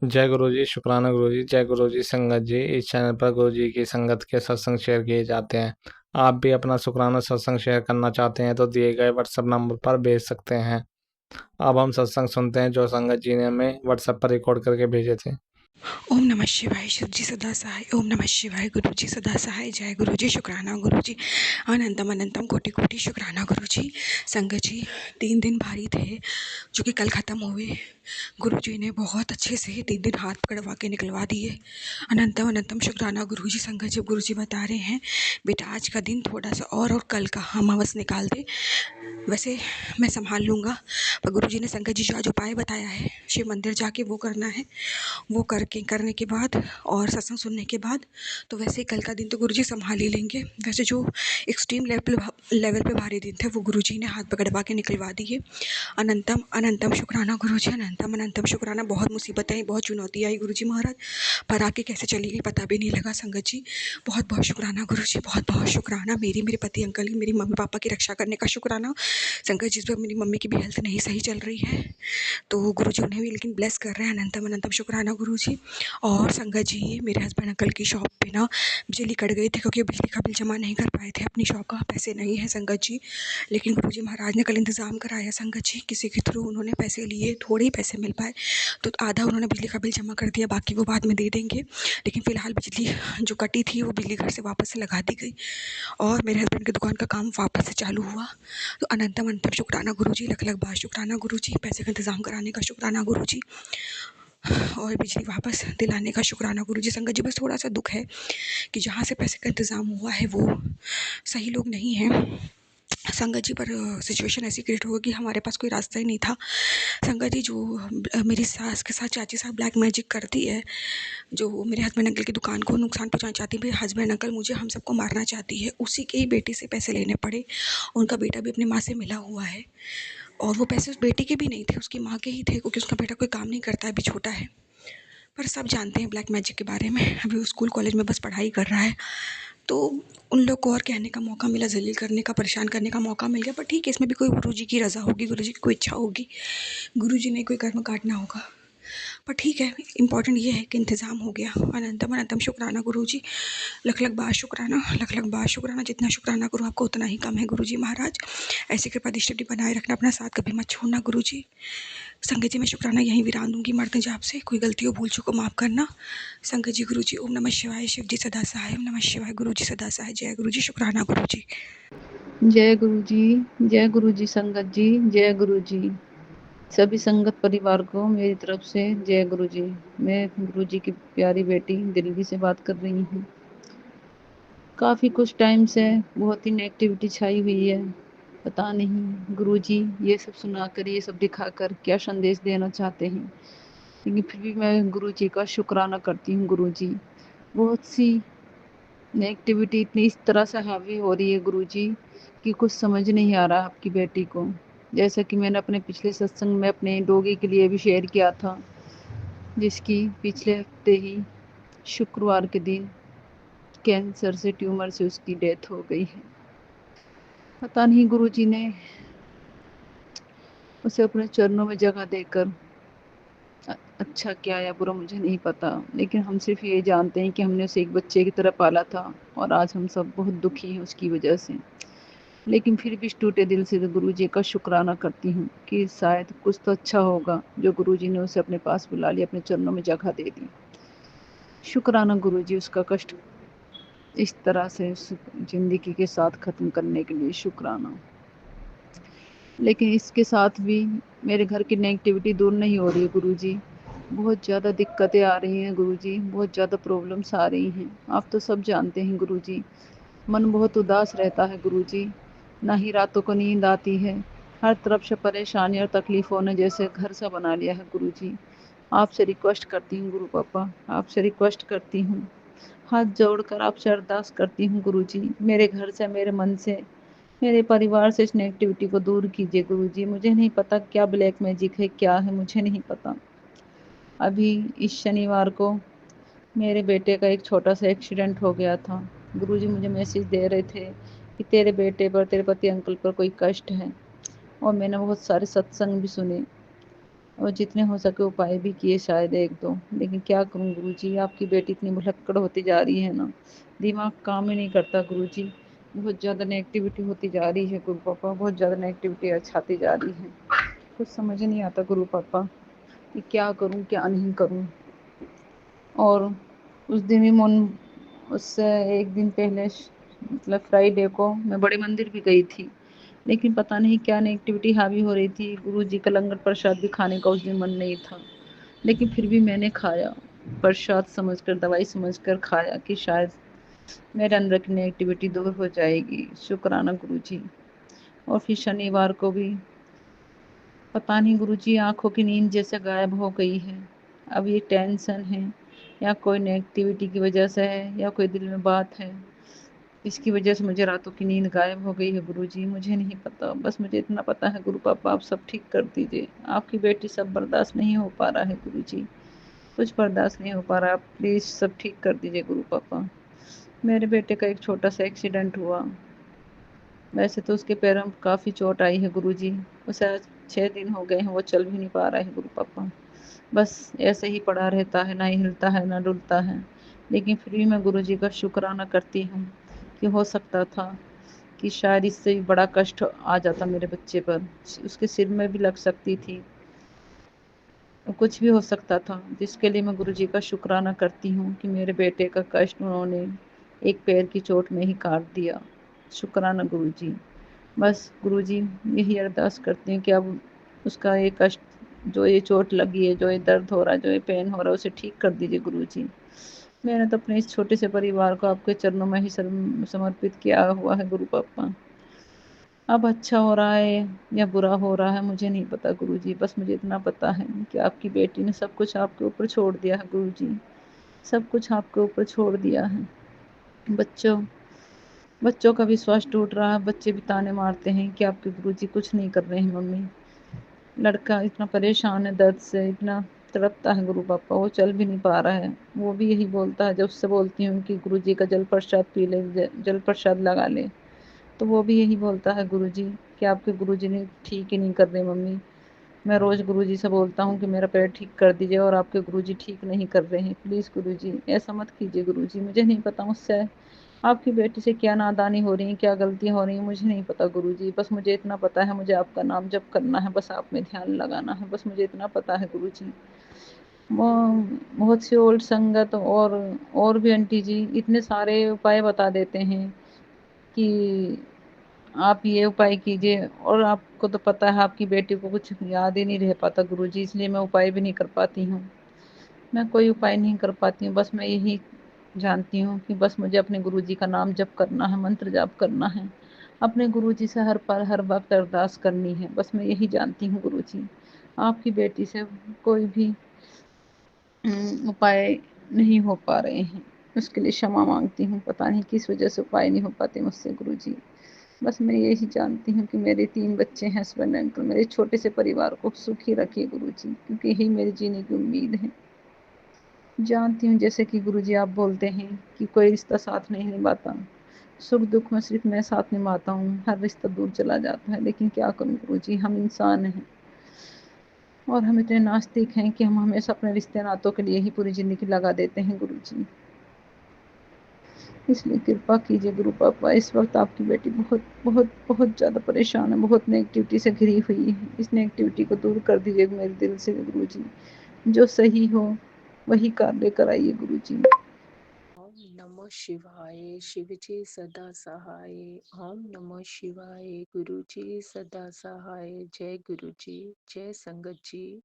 जय गुरु जी, शुक्राना गुरु जी, जय गुरु जी संगत जी। इस चैनल पर गुरु जी की संगत के सत्संग शेयर किए जाते हैं। आप भी अपना शुक्राना सत्संग शेयर करना चाहते हैं तो दिए गए व्हाट्सएप नंबर पर भेज सकते हैं। अब हम सत्संग सुनते हैं जो संगत जी ने हमें व्हाट्सएप पर रिकॉर्ड करके भेजे थे। ओम नमः शिवाय। शिव जी सदा सहाय। ओम नमः शिवाय। गुरु जी सदा सहाय। जय गुरु जी। शुक्राना गुरु जी। अनंतम अनंतम कोटि कोटि शुक्राना गुरु जी। संगत जी 3 दिन भारी थे जो कि कल ख़त्म हुए। गुरु जी ने बहुत अच्छे से 3 दिन हाथ पकड़वा के निकलवा दिए। अनंतम अनंतम शुक्राना गुरु जी। संगत जी गुरु जी बता रहे हैं बेटा आज का दिन थोड़ा सा और कल का अमावस निकाल दे, वैसे मैं संभाल लूँगा। पर गुरु जी ने संगत जी जो आज उपाय बताया है शिव मंदिर जाके वो करना है। वो करने के बाद और सत्संग सुनने के बाद तो वैसे ही कल का दिन तो गुरुजी संभाल ही लेंगे। वैसे जो एक्सट्रीम लेवल पे भारी दिन थे वो गुरुजी ने हाथ पकड़वा के निकलवा दिए। अनंतम अनंतम शुक्राना गुरुजी। अनंतम अनंतम शुक्राना। बहुत मुसीबतें आई, बहुत चुनौती आई गुरुजी महाराज, पर आके कैसे चली गई पता भी नहीं लगा। संगत जी बहुत बहुत शुक्राना गुरुजी, बहुत बहुत शुक्राना। मेरे पति अंकल की, मेरी मम्मी पापा की रक्षा करने का शुक्राना। संगत जी इस वक्त मेरी मम्मी की भी हेल्थ नहीं सही चल रही है तो गुरुजी उन्हें भी लेकिन ब्लेस कर रहे हैं। अनंतम अनंतम शुक्राना गुरुजी। और संगत जी मेरे हस्बैंड अंकल की शॉप पे ना बिजली कट गई थी क्योंकि बिजली का बिल जमा नहीं कर पाए थे। अपनी शॉप का पैसे नहीं है संगत जी, लेकिन गुरुजी महाराज ने कल इंतज़ाम कराया। संगत जी किसी के थ्रू उन्होंने पैसे लिए, थोड़े ही पैसे मिल पाए तो आधा उन्होंने बिजली का बिल जमा कर दिया, बाकी वो बाद में दे देंगे। लेकिन फ़िलहाल बिजली जो कटी थी वो बिजली घर से वापस से लगा दी गई और मेरे हस्बैंड की दुकान का काम वापस से चालू हुआ। तो अनंतम अनंतम शुक्राना गुरुजी। लख लख बार शुक्राना गुरुजी। पैसे का इंतज़ाम कराने का शुक्राना गुरुजी और बिजली वापस दिलाने का शुक्राना गुरुजी। संगत जी बस थोड़ा सा दुख है कि जहाँ से पैसे का इंतज़ाम हुआ है वो सही लोग नहीं हैं संगत जी, पर सिचुएशन ऐसी क्रिएट हो गई कि हमारे पास कोई रास्ता ही नहीं था। संगत जी जो मेरी सास के साथ चाची साहब ब्लैक मैजिक करती है, जो मेरे हस्बैंड अंकल की दुकान को नुकसान पहुंचाना चाहती है, मेरे हस्बैंड अंकल मुझे हम सबको मारना चाहती है, उसी के ही बेटे से पैसे लेने पड़े। उनका बेटा भी अपनी माँ से मिला हुआ है और वो पैसे उस बेटे के भी नहीं थे, उसकी माँ के ही थे क्योंकि उसका बेटा कोई काम नहीं करता है, अभी छोटा है। पर सब जानते हैं ब्लैक मैजिक के बारे में। अभी वो स्कूल कॉलेज में बस पढ़ाई कर रहा है तो उन लोग को और कहने का मौका मिला, जलील करने का, परेशान करने का मौका मिल गया। पर ठीक है, इसमें भी कोई गुरुजी की रज़ा होगी, गुरुजी की कोई इच्छा होगी, गुरुजी ने कोई कर्म काटना होगा। पर ठीक है, इम्पॉर्टेंट ये है कि इंतज़ाम हो गया। अनंतम अनंतम शुक्राना गुरुजी। लख लख बार शुक्राना, लख लख बार शुक्राना। जितना शुक्राना करूँ आपको उतना ही कम है गुरुजी महाराज। ऐसी कृपा दृष्टि बनाए रखना, अपना साथ कभी मत छोड़ना गुरुजी। संगत जी मैं शुक्राना यहीं विराम दूंगी। मरते जाप से कोई गलती हो भूल चूक को माफ़ करना। संगत जी गुरु जी ओम नमः शिवाय। शिव जी सदा सहाय। ओम नमः शिवाय। गुरु जी सदा सहाय। जय गुरु जी। शुक्राना गुरु जी। जय गुरु जी, जय गुरु जी संगत जी, जय गुरु जी। सभी संगत परिवार को मेरी तरफ से जय गुरु जी। मैं गुरु जी की प्यारी बेटी दिल्ली से बात कर रही हूँ। काफ़ी कुछ टाइम से बहुत ही नेगेटिविटी छाई हुई है। पता नहीं गुरु जी ये सब सुनाकर, ये सब दिखाकर क्या संदेश देना चाहते हैं, लेकिन फिर भी मैं गुरु जी का शुक्राना करती हूँ। गुरु जी बहुत सी नेगेटिविटी इतनी इस तरह से हावी हो रही है गुरु जी कि कुछ समझ नहीं आ रहा आपकी बेटी को। जैसा कि मैंने अपने पिछले सत्संग में अपने डॉगी के लिए भी शेयर किया था, जिसकी पिछले हफ्ते ही शुक्रवार के दिन कैंसर से, ट्यूमर से उसकी डेथ हो गई है। पता नहीं गुरु जी ने उसे अपने चरणों में जगह देकर अच्छा क्या या बुरा मुझे नहीं पता, लेकिन हम सिर्फ ये जानते हैं कि हमने उसे एक बच्चे की तरह पाला था और आज हम सब बहुत दुखी हैं उसकी वजह से। लेकिन फिर भी इस टूटे दिल से गुरु जी का शुक्राना करती हूँ कि शायद कुछ तो अच्छा होगा जो गुरु जी ने उसे अपने पास बुला लिया, अपने चरणों में जगह दे दी। शुक्राना गुरु जी उसका कष्ट इस तरह से उस जिंदगी के साथ ख़त्म करने के लिए शुक्राना। लेकिन इसके साथ भी मेरे घर की नेगेटिविटी दूर नहीं हो रही है गुरु जी। बहुत ज़्यादा दिक्कतें आ रही हैं गुरु जी, बहुत ज़्यादा प्रॉब्लम्स आ रही हैं। आप तो सब जानते हैं गुरु जी। मन बहुत उदास रहता है गुरु जी, ना ही रातों को नींद आती है। हर तरफ से परेशानी और तकलीफ़ों ने जैसे घर सा बना लिया है गुरु जी। आपसे रिक्वेस्ट करती हूँ गुरु पापा, आपसे रिक्वेस्ट करती हूँ, हाथ जोड़कर आपसे अरदास करती हूँ गुरु जी, मेरे घर से, मेरे मन से, मेरे परिवार से इस नेगेटिविटी को दूर कीजिए गुरु जी। मुझे नहीं पता क्या ब्लैक मैजिक है, क्या है, मुझे नहीं पता। अभी इस शनिवार को मेरे बेटे का एक छोटा सा एक्सीडेंट हो गया था। गुरुजी मुझे मैसेज दे रहे थे कि तेरे बेटे पर, तेरे पति अंकल पर कोई कष्ट है, और मैंने बहुत सारे सत्संग भी सुने और जितने हो सके उपाय भी किए शायद एक दो, लेकिन क्या करूं गुरुजी, आपकी बेटी इतनी भुलक्कड़ होती जा रही है ना, दिमाग काम ही नहीं करता गुरुजी। बहुत ज़्यादा नेगेटिविटी होती जा रही है गुरु पापा, बहुत ज़्यादा नेगेटिविटी छाती जा रही है। कुछ समझ नहीं आता गुरु पापा कि क्या करूं क्या नहीं करूं। और उस दिन भी मन, उससे एक दिन पहले मतलब फ्राइडे को मैं बड़े मंदिर भी गई थी, लेकिन पता नहीं क्या नेगेटिविटी हावी हो रही थी। गुरुजी का लंगर प्रसाद भी खाने का उस दिन मन नहीं था, लेकिन फिर भी मैंने खाया, प्रसाद समझकर, दवाई समझकर खाया कि शायद मेरे अंदर की नेगेटिविटी दूर हो जाएगी। शुक्राना गुरुजी। और फिर शनिवार को भी पता नहीं गुरुजी, आंखों की नींद जैसे गायब हो गई है। अब ये टेंशन है या कोई नेगेटिविटी की वजह से है या कोई दिल में बात है, इसकी वजह से मुझे रातों की नींद गायब हो गई है गुरुजी। मुझे नहीं पता, बस मुझे इतना पता है गुरु पापा, आप सब ठीक कर दीजिए। आपकी बेटी सब बर्दाश्त नहीं हो पा रहा है गुरुजी, कुछ बर्दाश्त नहीं हो पा रहा, आप प्लीज़ सब ठीक कर दीजिए गुरु पापा। मेरे बेटे का एक छोटा सा एक्सीडेंट हुआ, वैसे तो उसके पैरों में काफ़ी चोट आई है गुरुजी। उसे आज 6 दिन हो गए हैं, वो चल भी नहीं पा रहा है गुरु पापा। बस ऐसे ही पड़ा रहता है, ना ही हिलता है ना डुलता है। लेकिन फिर भी मैं गुरुजी का शुक्राना करती हूँ कि हो सकता था कि शायद इससे भी बड़ा कष्ट आ जाता मेरे बच्चे पर, उसके सिर में भी लग सकती थी, कुछ भी हो सकता था, जिसके लिए मैं गुरुजी का शुक्राना करती हूँ कि मेरे बेटे का कष्ट उन्होंने एक पैर की चोट में ही काट दिया। शुक्राना गुरुजी। बस गुरुजी यही अरदास करती हूँ कि अब उसका ये कष्ट, जो ये चोट लगी है, जो ये दर्द हो रहा है, जो ये पेन हो रहा है, उसे ठीक कर दीजिए गुरुजी। मैंने तो अपने इस छोटे से परिवार को आपके चरणों में ही समर्पित किया हुआ है गुरु पापा। अब अच्छा हो रहा है या बुरा हो रहा है मुझे नहीं पता गुरुजी, बस मुझे इतना पता है कि आपकी बेटी ने सब कुछ आपके ऊपर छोड़ दिया है गुरुजी, सब कुछ आपके ऊपर छोड़ दिया है। बच्चों बच्चों का विश्वास टूट रहा है, बच्चे भी ताने मारते हैं कि आपके गुरुजी कुछ नहीं कर रहे हैं मम्मी। लड़का इतना परेशान है दर्द से, इतना तड़पता है गुरु पापा, वो चल भी नहीं पा रहा है। वो भी यही बोलता है, जब उससे बोलती हूँ कि गुरुजी का जल प्रसाद पी ले, जल प्रसाद लगा ले, तो वो भी यही बोलता है गुरुजी कि आपके गुरुजी ने ठीक ही नहीं कर रहे मम्मी। मैं रोज़ गुरुजी से बोलता हूँ कि मेरा पैर ठीक कर दीजिए और आपके गुरुजी ठीक नहीं कर रहे हैं, प्लीज़ गुरुजी ऐसा मत कीजिए गुरुजी। मुझे नहीं पता मुझसे आपकी बेटी से क्या नादानी हो रही है, क्या गलतियाँ हो रही हैं, मुझे नहीं पता गुरुजी। बस मुझे इतना पता है, मुझे आपका नाम जप करना है, बस आप में ध्यान लगाना है, बस मुझे इतना पता है गुरुजी। वो बहुत सी ओल्ड संगत और भी आंटी जी इतने सारे उपाय बता देते हैं कि आप ये उपाय कीजिए, और आपको तो पता है आपकी बेटी को कुछ याद ही नहीं रह पाता गुरुजी, इसलिए मैं उपाय भी नहीं कर पाती हूँ। मैं कोई उपाय नहीं कर पाती हूँ, बस मैं यही जानती हूँ कि बस मुझे अपने गुरुजी का नाम जप करना है, मंत्र जाप करना है, अपने गुरुजी से हर पल हर वक्त अरदास करनी है, बस मैं यही जानती हूँ गुरुजी। आपकी बेटी से कोई भी उपाय नहीं हो पा रहे हैं, उसके लिए क्षमा मांगती हूँ, पता नहीं किस वजह से उपाय नहीं हो पाते मुझसे गुरुजी। बस मैं यही जानती हूँ कि मेरे 3 बच्चे हैं, हस्बैंड अंकल, मेरे छोटे से परिवार को सुखी रखिए गुरुजी, क्योंकि यही मेरे जीने की उम्मीद है। जानती हूँ जैसे कि गुरुजी आप बोलते हैं कि कोई रिश्ता साथ नहीं निभाता, सुख दुख में सिर्फ मैं साथ निभाता हूँ, हर रिश्ता दूर चला जाता है, लेकिन क्या करूँ गुरुजी, हम इंसान हैं और हम इतने नास्तिक हैं कि हम हमेशा अपने रिश्ते नातों के लिए ही पूरी ज़िंदगी लगा देते हैं गुरुजी। इसलिए कृपा कीजिए गुरु पापा, इस वक्त आपकी बेटी बहुत बहुत बहुत ज़्यादा परेशान है, बहुत नेगेटिविटी से घिरी हुई है, इस नेगेटिविटी को दूर कर दीजिए मेरे दिल से गुरुजी। जो सही हो वही कार्य कराइए गुरुजी। ओम नमः शिवाय। शिव जी सदा सहाय। ओम नमः शिवाय। गुरु जी सदा सहाय। जय गुरु जी, जय संगत जी।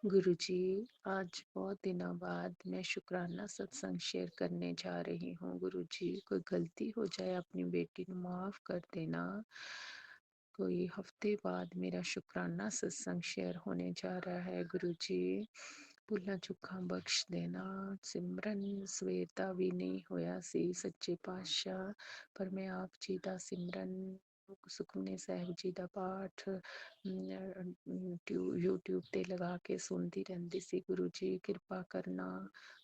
गुरु जी, आज बहुत दिनों बाद मैं शुक्राना सत्संग शेयर करने जा रही हूँ। गुरु जी, कोई गलती हो जाए अपनी बेटी को माफ कर देना। कोई हफ्ते बाद मेरा शुक्राना सत्संग शेयर होने जा रहा है। गुरु जी, भुलना चुका बख्श देना। सिमरन सवेर दा भी नहीं होया सी सच्चे पातशाह, पर मैं आप जी दा सिमरन, सुखमनी साहिब जी दा पाठ यूट्यूब ते लगा के सुनती रहती सी। गुरु जी कृपा करना,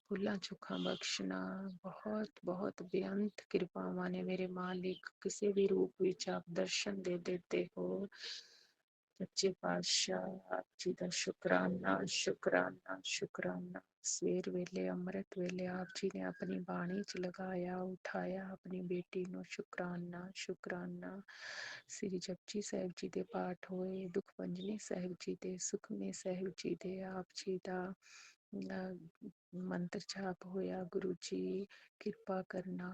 भुला चुका बख्शना। बहुत बहुत बेअंत कृपावां ने मेरे मालिक, किसी भी रूप विच आप दर्शन दे देते हो। सच्चे पातशाह आप जी का शुकराना शुकराना शुकराना। ਸਵੇਰ ਵੇਲੇ ਅੰਮ੍ਰਿਤ ਵੇਲੇ ਆਪ ਜੀ ਨੇ ਆਪਣੀ ਬਾਣੀ ਚ ਲਗਾਇਆ ਉਠਾਇਆ ਆਪਣੀ ਬੇਟੀ ਨੂੰ। ਸ਼ੁਕਰਾਨਾ ਸ਼ੁਕਰਾਨਾ। ਸ੍ਰੀ ਜਪਜੀ ਸਾਹਿਬ ਜੀ ਦੇ ਪਾਠ ਹੋਏ, ਦੁਖਭੰਜਨੀ ਸਾਹਿਬ ਜੀ ਦੇ, ਸੁਖਮਨੀ ਸਾਹਿਬ ਜੀ ਦੇ, ਆਪ ਜੀ ਦਾ ਮੰਤਰ ਜਾਪ ਹੋਇਆ। ਗੁਰੂ ਜੀ ਕਿਰਪਾ ਕਰਨਾ।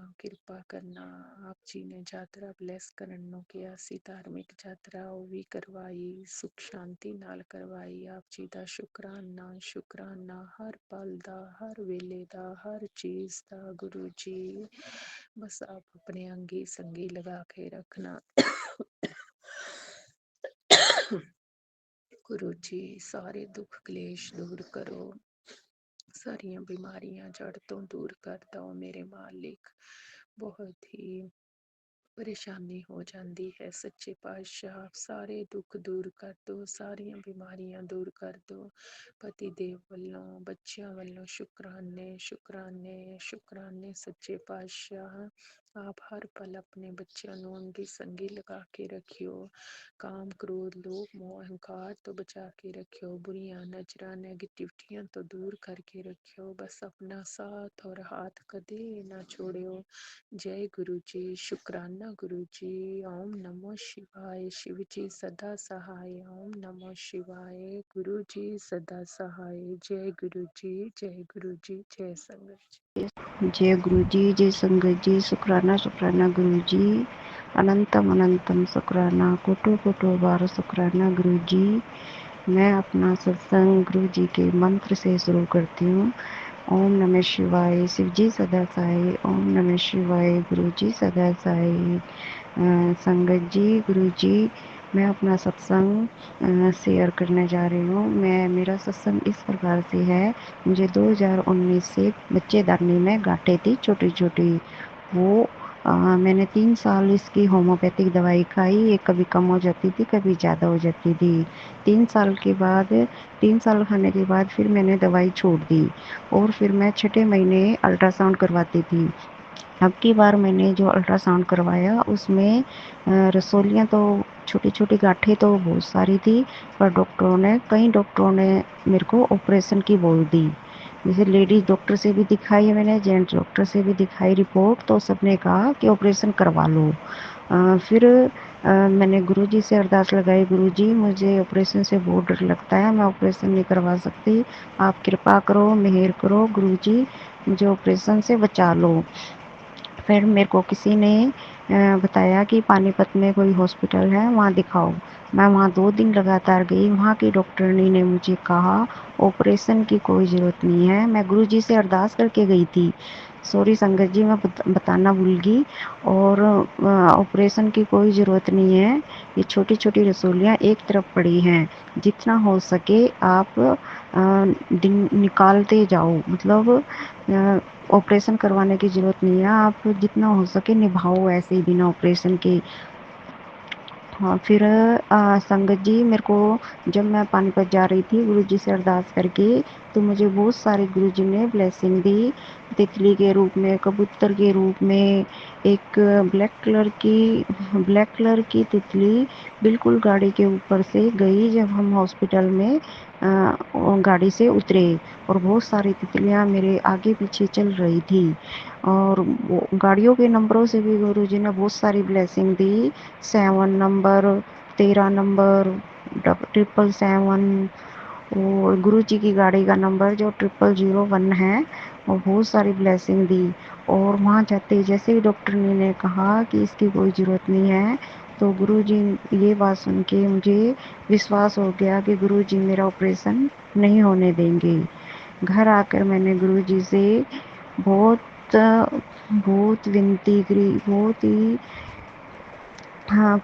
ਆਪ ਜੀ ਨੇ ਯਾਤਰਾ ਬਲੈਸ ਕਰਨ ਨੂੰ ਕਿਹਾ ਸੀ, ਧਾਰਮਿਕ ਯਾਤਰਾ ਉਹ ਵੀ ਕਰਵਾਈ, ਸੁਖ ਸ਼ਾਂਤੀ ਨਾਲ ਕਰਵਾਈ। ਆਪ ਜੀ ਦਾ ਸ਼ੁਕਰਾਨਾ ਸ਼ੁਕਰਾਨਾ, ਹਰ ਪਲ ਦਾ, ਹਰ ਵੇਲੇ ਦਾ, ਹਰ ਚੀਜ਼ ਦਾ। ਗੁਰੂ ਜੀ ਬਸ ਆਪ ਆਪਣੇ ਅੰਗੀ ਸੰਗੀ ਲਗਾ ਕੇ ਰੱਖਣਾ। ਗੁਰੂ ਜੀ ਸਾਰੇ ਦੁੱਖ ਕਲੇਸ਼ ਦੂਰ ਕਰੋ, ਸਾਰੀਆਂ ਬਿਮਾਰੀਆਂ ਜੜ ਤੋਂ ਦੂਰ ਕਰ ਦੋ ਮੇਰੇ ਮਾਲਿਕ। ਬਹੁਤ ਹੀ ਪਰੇਸ਼ਾਨੀ ਹੋ ਜਾਂਦੀ ਹੈ, ਸੱਚੇ ਪਾਤਸ਼ਾਹ ਸਾਰੇ ਦੁੱਖ ਦੂਰ ਕਰ ਦੋ, ਸਾਰੀਆਂ ਬਿਮਾਰੀਆਂ ਦੂਰ ਕਰ ਦੋ। ਪਤੀ ਦੇਵ ਵੱਲੋਂ, ਬੱਚਿਆਂ ਵੱਲੋਂ ਸ਼ੁਕਰਾਨੇ ਸ਼ੁਕਰਾਨੇ ਸ਼ੁਕਰਾਨੇ। ਸੱਚੇ ਪਾਤਸ਼ਾਹ ਆਪ ਹਰ ਪਲ ਆਪਣੇ ਬੱਚਿਆਂ ਨੂੰ ਅੰਗੀ ਸੰਗੀ ਲਗਾ ਕੇ ਰੱਖਿਓ। ਕਾਮ ਕ੍ਰੋਧ ਲੋਭ ਮੋਹ ਅਹੰਕਾਰ ਤੋਂ ਬਚਾ ਕੇ ਰੱਖਿਓ। ਬੁਰੀਆਂ ਨਜ਼ਰਾਂ ਨੈਗੇਟਿਵਿਟੀਆਂ ਤੋਂ ਦੂਰ ਕਰਕੇ ਰੱਖਿਓ। ਬਸ ਆਪਣਾ ਸਾਥ ਔਰ ਹਾथ ਕਦੇ ਨਾ ਛੋੜਿਓ। जय गुरु जी शुकराना गुरु जी। ओम नमो शिवाय। शिव जी सदा सहाय। ओम नमो शिवाय। गुरु जी सदा सहाय। जय गुरु जी जय गुरु जी जय संगत जी। जय गुरु जी, जय संगत जी। शुक्राना शुक्राना गुरु जी। अनंतम अनंतम शुक्राना, कोटो कोटो बार शुक्राना गुरु जी। मैं अपना सत्संग गुरु जी के मंत्र से शुरू करती हूँ। ओम नमः शिवाय। शिव जी सदा साई। ओम नमः शिवाय। गुरु जी सदा साई। संगत जी, गुरु जी, मैं अपना सत्संग शेयर करने जा रही हूँ। मेरा सत्संग इस प्रकार से है। मुझे 2019 से बच्चेदानी में गांठें थी छोटी छोटी। वो मैंने 3 साल इसकी होम्योपैथिक दवाई खाई। ये कभी कम हो जाती थी, कभी ज़्यादा हो जाती थी। 3 साल खाने के बाद फिर मैंने दवाई छोड़ दी और फिर मैं छठे महीने अल्ट्रासाउंड करवाती थी। अब की बार मैंने जो अल्ट्रासाउंड करवाया उसमें रसोलियाँ तो छोटी छोटी गांठें तो बहुत सारी थी, पर कई डॉक्टरों ने मेरे को ऑपरेशन की बोल दी। जैसे लेडीज डॉक्टर से भी दिखाई मैंने, जेंट्स डॉक्टर से भी दिखाई रिपोर्ट, तो सबने कहा कि ऑपरेशन करवा लो। फिर मैंने गुरुजी से अरदास लगाई, गुरुजी मुझे ऑपरेशन से बहुत डर लगता है, मैं ऑपरेशन नहीं करवा सकती, आप कृपा करो, मेहर करो गुरुजी, मुझे ऑपरेशन से बचा लो। फिर मेरे को किसी ने बताया कि पानीपत में कोई हॉस्पिटल है, वहाँ दिखाओ। मैं वहाँ 2 दिन लगातार गई। वहाँ की डॉक्टरनी ने मुझे कहा ऑपरेशन की कोई ज़रूरत नहीं है। मैं गुरुजी से अरदास करके गई थी। सॉरी संगत जी, मैं बताना भूल गई। और ऑपरेशन की कोई ज़रूरत नहीं है। ये छोटी छोटी रसोलियाँ एक तरफ पड़ी हैं, जितना हो सके आप दिन निकालते जाओ। मतलब ऑपरेशन करवाने की ज़रूरत नहीं है, आप जितना हो सके निभाओ ऐसे ही बिना ऑपरेशन के। हाँ, फिर संगत जी, मेरे को जब मैं पानीपत जा रही थी गुरुजी से अरदास करके, तो मुझे बहुत सारे गुरुजी ने ब्लेसिंग दी। तितली के रूप में, कबूतर के रूप में, एक ब्लैक कलर की तितली बिल्कुल गाड़ी के ऊपर से गई जब हम हॉस्पिटल में गाड़ी से उतरे, और बहुत सारी तितलियाँ मेरे आगे पीछे चल रही थी। और गाड़ियों के नंबरों से भी गुरुजी ने बहुत सारी ब्लेसिंग दी। 7 नंबर, 13 नंबर, 777, और गुरुजी की गाड़ी का नंबर जो 0001 है, और बहुत सारी ब्लेसिंग दी। और वहाँ जाते जैसे ही डॉक्टर ने कहा कि इसकी कोई ज़रूरत नहीं है, तो गुरुजी, ये बात सुन के मुझे विश्वास हो गया कि गुरुजी मेरा ऑपरेशन नहीं होने देंगे। घर आकर मैंने गुरुजी से बहुत बहुत विनती करी, बहुत ही, हाँ,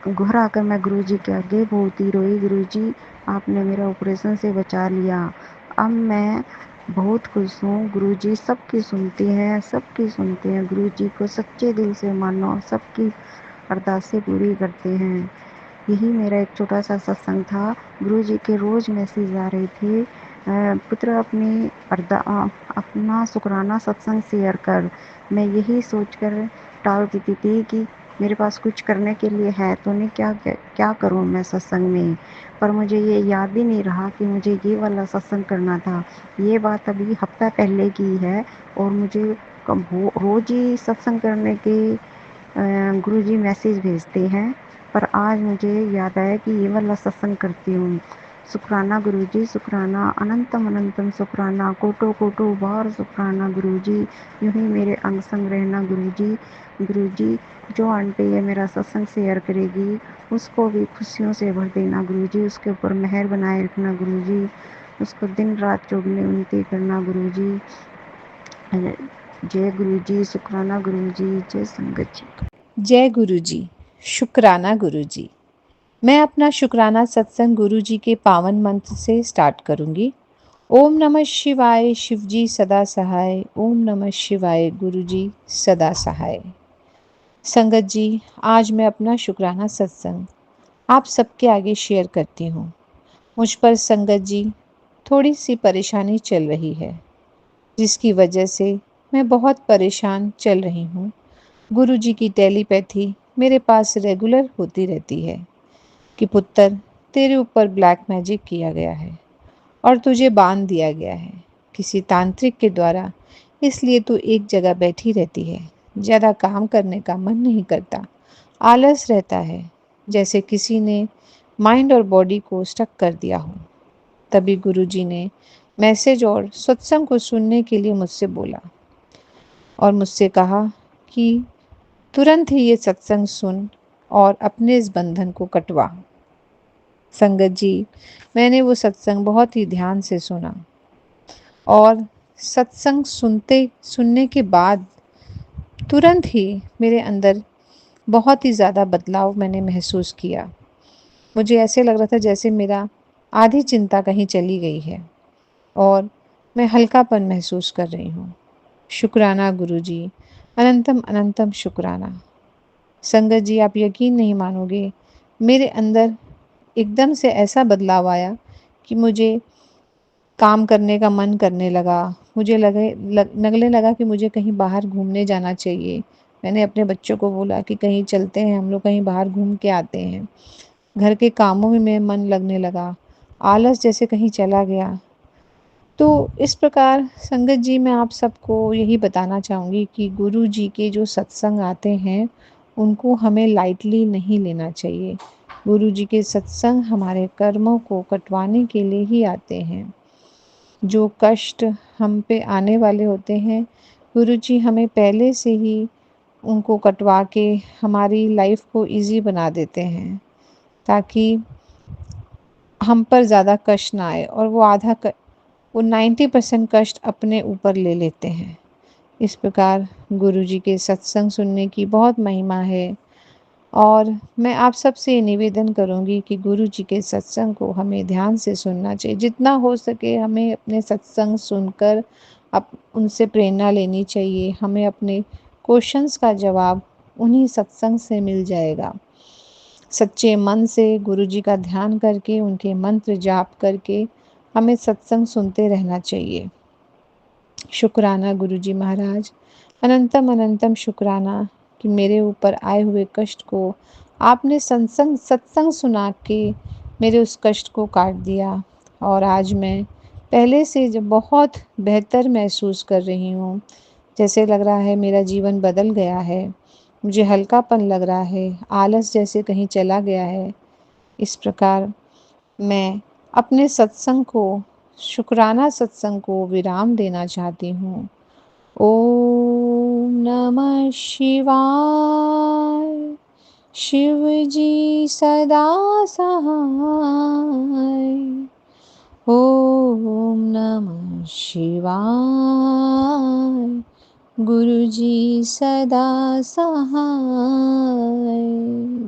घर आकर मैं गुरुजी के आगे बहुत ही रोई, गुरुजी आपने मेरा ऑपरेशन से बचा लिया। अब मैं बहुत खुश हूँ। गुरुजी सबकी सुनते हैं। गुरुजी को सच्चे दिल से मानो, सबकी अरदासें पूरी करते हैं। यही मेरा एक छोटा सा सत्संग था। गुरुजी के रोज़ मैसेज आ रहे थे, पुत्र अपना शुक्राना सत्संग शेयर कर। मैं यही सोचकर टाल देती थी कि मेरे पास कुछ करने के लिए है तो नहीं, क्या क्या, क्या करूँ मैं सत्संग में। पर मुझे ये याद ही नहीं रहा कि मुझे ये वाला सत्संग करना था। ये बात अभी हफ्ता पहले की है और मुझे रोज ही सत्संग करने के गुरुजी मैसेज भेजते हैं। पर आज मुझे याद आया कि ये वाला सत्संग करती हूँ। शुक्राना गुरुजी, शुक्राना, अनंतम अनंतम शुक्राना, कोटो कोटो बार शुक्राना गुरुजी। यूं ही मेरे अंग संग रहना गुरुजी। गुरुजी, जो आंटी ये मेरा सत्संग शेयर करेगी उसको भी खुशियों से भर देना गुरुजी। उसके ऊपर मेहर बनाए रखना गुरुजी। उसको दिन रात चुगली विनती करना गुरुजी। जय गुरुजी, शुक्राना गुरुजी, जय संगत जी। जय गुरु जी। शुक्राना गुरु जी। मैं अपना शुक्राना सत्संग गुरु जी के पावन मंत्र से स्टार्ट करूंगी। ओम नमः शिवाय, शिव जी सदा सहाय। ओम नमः शिवाय, गुरु जी सदा सहाय। संगत जी, आज मैं अपना शुक्राना सत्संग आप सबके आगे शेयर करती हूँ। मुझ पर संगत जी थोड़ी सी परेशानी चल रही है, जिसकी वजह से मैं बहुत परेशान चल रही हूँ। गुरु जी की टेलीपैथी मेरे पास रेगुलर होती रहती है कि पुत्र, तेरे ऊपर ब्लैक मैजिक किया गया है और तुझे बांध दिया गया है किसी तांत्रिक के द्वारा, इसलिए तू एक जगह बैठी रहती है। ज़्यादा काम करने का मन नहीं करता, आलस रहता है, जैसे किसी ने माइंड और बॉडी को स्टक कर दिया हो। तभी गुरुजी ने मैसेज और सत्संग को सुनने के लिए मुझसे बोला और मुझसे कहा कि तुरंत ही ये सत्संग सुन और अपने इस बंधन को कटवा। संगत जी, मैंने वो सत्संग बहुत ही ध्यान से सुना और सत्संग सुनने के बाद तुरंत ही मेरे अंदर बहुत ही ज़्यादा बदलाव मैंने महसूस किया। मुझे ऐसे लग रहा था जैसे मेरा आधी चिंता कहीं चली गई है और मैं हल्कापन महसूस कर रही हूँ। शुक्राना गुरुजी, अनंतम अनंतम शुक्राना। संगत जी, आप यकीन नहीं मानोगे, मेरे अंदर एकदम से ऐसा बदलाव आया कि मुझे काम करने का मन करने लगा। मुझे लगने लगा कि मुझे कहीं बाहर घूमने जाना चाहिए। मैंने अपने बच्चों को बोला कि कहीं चलते हैं, हम लोग कहीं बाहर घूम के आते हैं। घर के कामों में मेरा मन लगने लगा, आलस जैसे कहीं चला गया। तो इस प्रकार संगत जी, मैं आप सबको यही बताना चाहूँगी कि गुरु जी के जो सत्संग आते हैं, उनको हमें लाइटली नहीं लेना चाहिए। गुरु जी के सत्संग हमारे कर्मों को कटवाने के लिए ही आते हैं। जो कष्ट हम पे आने वाले होते हैं, गुरु जी हमें पहले से ही उनको कटवा के हमारी लाइफ को इजी बना देते हैं, ताकि हम पर ज़्यादा कष्ट ना आए और वो 90% कष्ट अपने ऊपर ले लेते हैं। इस प्रकार गुरु जी के सत्संग सुनने की बहुत महिमा है और मैं आप सबसे ये निवेदन करूँगी कि गुरु जी के सत्संग को हमें ध्यान से सुनना चाहिए। जितना हो सके हमें अपने सत्संग सुनकर उनसे प्रेरणा लेनी चाहिए। हमें अपने क्वेश्चंस का जवाब उन्हीं सत्संग से मिल जाएगा। सच्चे मन से गुरु जी का ध्यान करके, उनके मंत्र जाप करके हमें सत्संग सुनते रहना चाहिए। शुक्राना गुरु जी महाराज, अनंतम अनंतम शुक्राना कि मेरे ऊपर आए हुए कष्ट को आपने सत्संग सुना के मेरे उस कष्ट को काट दिया और आज मैं पहले से जब बहुत बेहतर महसूस कर रही हूँ। जैसे लग रहा है मेरा जीवन बदल गया है, मुझे हल्कापन लग रहा है, आलस जैसे कहीं चला गया है। इस प्रकार मैं अपने शुक्राना सत्संग को विराम देना चाहती हूँ। ओम नमः शिवाय, शिव जी सदा सहाय। ओम नमः शिवाय, गुरु जी सदा सहाय।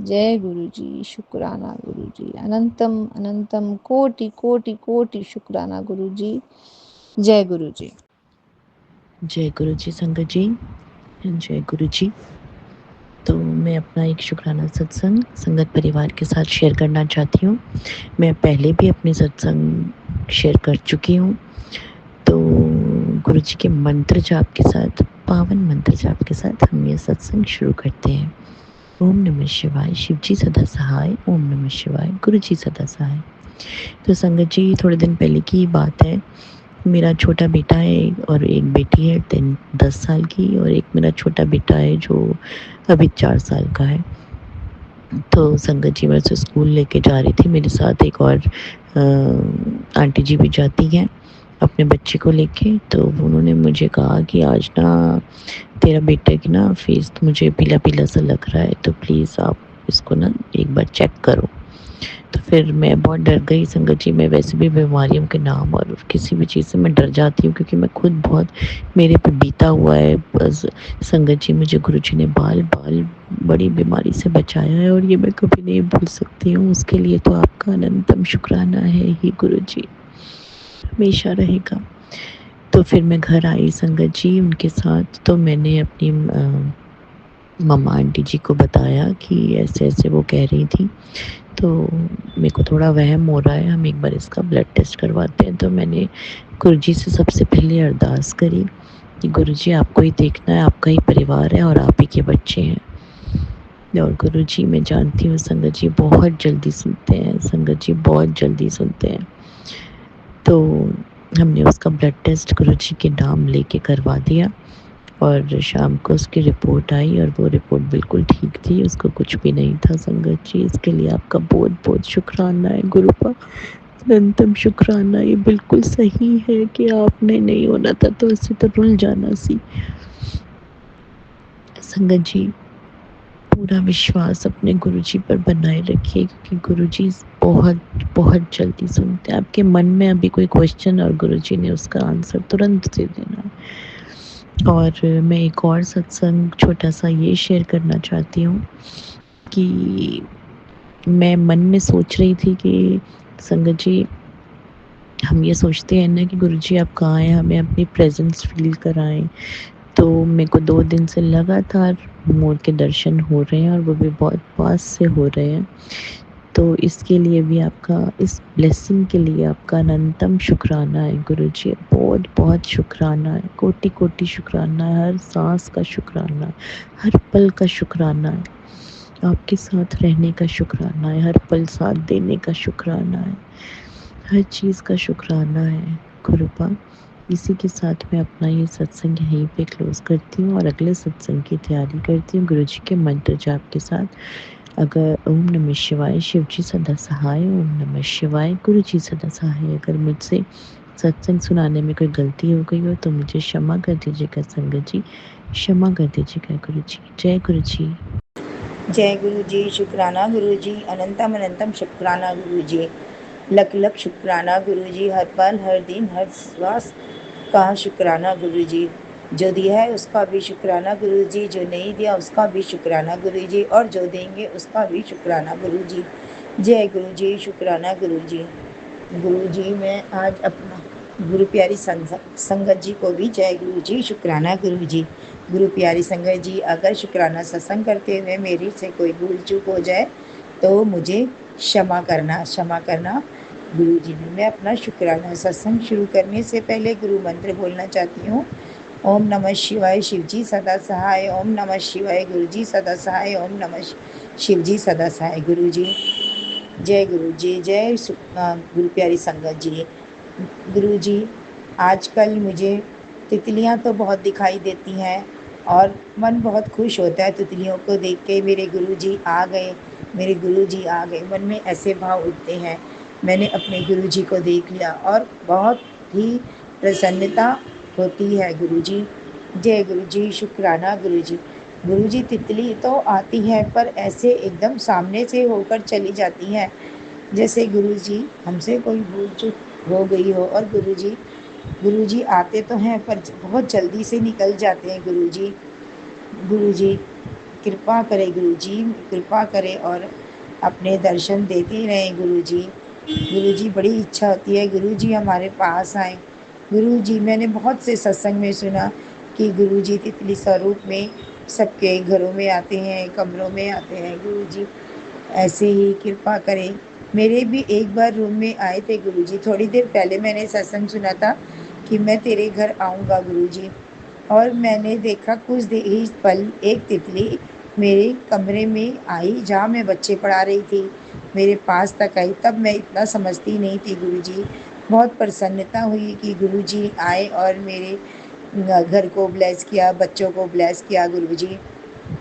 जय गुरु जी, शुक्राना गुरु जी, अनंतम अनंतम कोटि कोटि कोटि शुक्राना गुरु जी। जय गुरु जी। जय गुरु जी संगत जी, जय गुरु जी। तो मैं अपना एक शुक्राना सत्संग संगत परिवार के साथ शेयर करना चाहती हूँ। मैं पहले भी अपने सत्संग शेयर कर चुकी हूँ। तो गुरु जी के मंत्र जाप के साथ, पावन मंत्र जाप के साथ हम ये सत्संग शुरू करते हैं। ओम नमः शिवाय, शिव जी सदा सहाय। ओम नमः शिवाय, गुरु जी सदा सहाय। तो संगत जी, थोड़े दिन पहले की बात है। मेरा छोटा बेटा है और एक बेटी है 10 साल की, और एक मेरा छोटा बेटा है जो अभी 4 साल का है। तो संगत जी, मैं उसे स्कूल लेके जा रही थी, मेरे साथ एक और आंटी जी भी जाती हैं अपने बच्चे को लेके। तो उन्होंने मुझे कहा कि आज ना तेरा बेटे की ना फेस मुझे पीला पीला सा लग रहा है, तो प्लीज़ आप इसको ना एक बार चेक करो। तो फिर मैं बहुत डर गई संगत जी। मैं वैसे भी बीमारियों के नाम और किसी भी चीज़ से मैं डर जाती हूँ, क्योंकि मैं खुद बहुत मेरे पे बीता हुआ है। बस संगत जी, मुझे गुरु जी ने बाल बाल बड़ी बीमारी से बचाया है, और ये मैं कभी नहीं भूल सकती हूँ। उसके लिए तो आपका अनंतम शुक्राना है ही गुरु जी, हमेशा रहेगा। तो फिर मैं घर आई संगत जी उनके साथ। तो मैंने अपनी मम्मा आंटी जी को बताया कि ऐसे ऐसे वो कह रही थी। तो मेरे को थोड़ा वहम हो रहा है, हम एक बार इसका ब्लड टेस्ट करवाते हैं। तो मैंने गुरु जी से सबसे पहले अरदास करी कि गुरु जी, आपको ही देखना है, आपका ही परिवार है और आप ही के बच्चे हैं। और गुरु जी, मैं जानती हूँ संगत जी बहुत जल्दी सुनते हैं, संगत जी बहुत जल्दी सुनते हैं। तो हमने उसका ब्लड टेस्ट गुरु जी के नाम लेके करवा दिया, और शाम को उसकी रिपोर्ट आई और वो रिपोर्ट बिल्कुल ठीक थी, उसको कुछ भी नहीं था संगत जी। इसके लिए आपका बहुत बहुत शुक्राना है गुरु का, अनंतम शुक्राना। ये बिल्कुल सही है कि आपने नहीं होना था तो इससे तो रुल जाना सी। संगत जी, पूरा विश्वास अपने गुरु जी पर बनाए रखिए, क्योंकि गुरु जी बहुत बहुत जल्दी सुनते हैं। आपके मन में अभी कोई क्वेश्चन और गुरु जी ने उसका आंसर तुरंत दे देना है। और मैं एक और सत्संग छोटा सा ये शेयर करना चाहती हूँ कि मैं मन में सोच रही थी कि संगत जी, हम ये सोचते हैं ना कि गुरुजी आप कहाँ हैं, हमें अपनी प्रेजेंस फील कराएं। तो मेरे को 2 दिन से लगातार मोर के दर्शन हो रहे हैं, और वो भी बहुत पास से हो रहे हैं। तो इसके लिए भी आपका, इस ब्लेसिंग के लिए आपका अनंतम शुक्राना है गुरुजी, बहुत बहुत शुक्राना है, कोटि कोटि शुक्राना है, हर सांस का शुक्राना है, हर पल का शुक्राना है, आपके साथ रहने का शुक्राना है, हर पल साथ देने का शुक्राना है, हर चीज़ का शुक्राना है गुरुपा। इसी के साथ मैं अपना ये सत्संग यहीं पे क्लोज़ करती हूँ और अगले सत्संग की तैयारी करती हूँ गुरुजी के मंत्र जाप के साथ। अगर ओम नमः शिवाय, शिव जी सदा सहाय। ओम नमः शिवाय, गुरु जी सदा सहाय। अगर मुझसे सत्संग सुनाने में कोई गलती हो गई हो तो मुझे क्षमा कर दीजिएगा संगत जी, क्षमा कर दीजिएगा गुरु जी। जय गुरु जी। जय गुरु जी, शुक्राना गुरु जी, अनंतम अनंतम शुक्राना गुरु जी, लख लख शुक्राना गुरु जी, हर पल हर दिन हर श्वास का शुक्राना गुरु जी। जो दिया है उसका भी शुक्राना गुरु जी, जो नहीं दिया उसका भी शुक्राना गुरु जी, और जो देंगे उसका भी शुक्राना गुरु जी। जय गुरु जी, शुक्राना गुरु जी। गुरु जी, मैं आज अपना गुरु प्यारी संगत जी को भी जय गुरु जी, शुक्राना गुरु जी। गुरु प्यारी संगत जी, अगर शुक्राना सत्संग करते हुए मेरी से कोई भूल चूक हो जाए तो मुझे क्षमा करना गुरु जी ने। मैं अपना शुक्राना सत्संग शुरू करने से पहले गुरु मंत्र बोलना चाहती हूँ। ओम नमः शिवाय, शिव जी सदा सहाय। ओम नमः शिवाय, गुरु जी सदा सहाय। ओम नमः शिव जी सदा सहाय। गुरु जी, जय गुरु जी, जय गुरु प्यारी संगत जी। गुरु जी, आजकल मुझे तितलियां तो बहुत दिखाई देती हैं और मन बहुत खुश होता है तितलियों को देख के। मेरे गुरु जी आ गए, मेरे गुरु जी आ गए, मन में ऐसे भाव उठते हैं। मैंने अपने गुरु जी को देख लिया और बहुत ही प्रसन्नता होती है गुरु जी। जय गुरु जी, शुक्राना गुरु जी। गुरु जी, तितली तो आती है पर ऐसे एकदम सामने से होकर चली जाती हैं, जैसे गुरु जी हमसे कोई भूल चूक हो गई हो। और गुरु जी आते तो हैं पर बहुत जल्दी से निकल जाते हैं गुरु जी। गुरु जी कृपा करें, गुरु जी कृपा करें और अपने दर्शन देते रहें गुरु जी। गुरु जी, बड़ी इच्छा होती है गुरु जी हमारे पास आए। गुरु जी, मैंने बहुत से सत्संग में सुना कि गुरु जी तितली स्वरूप में सबके घरों में आते हैं, कमरों में आते हैं। गुरु जी ऐसे ही कृपा करें। मेरे भी एक बार रूम में आए थे गुरु जी। थोड़ी देर पहले मैंने सत्संग सुना था कि मैं तेरे घर आऊँगा गुरु जी, और मैंने देखा कुछ ही पल एक तितली मेरे कमरे में आई जहाँ मैं बच्चे पढ़ा रही थी, मेरे पास तक आई। तब मैं इतना समझती नहीं थी गुरुजी। बहुत प्रसन्नता हुई कि गुरुजी आए और मेरे घर को ब्लेस किया, बच्चों को ब्लेस किया गुरुजी।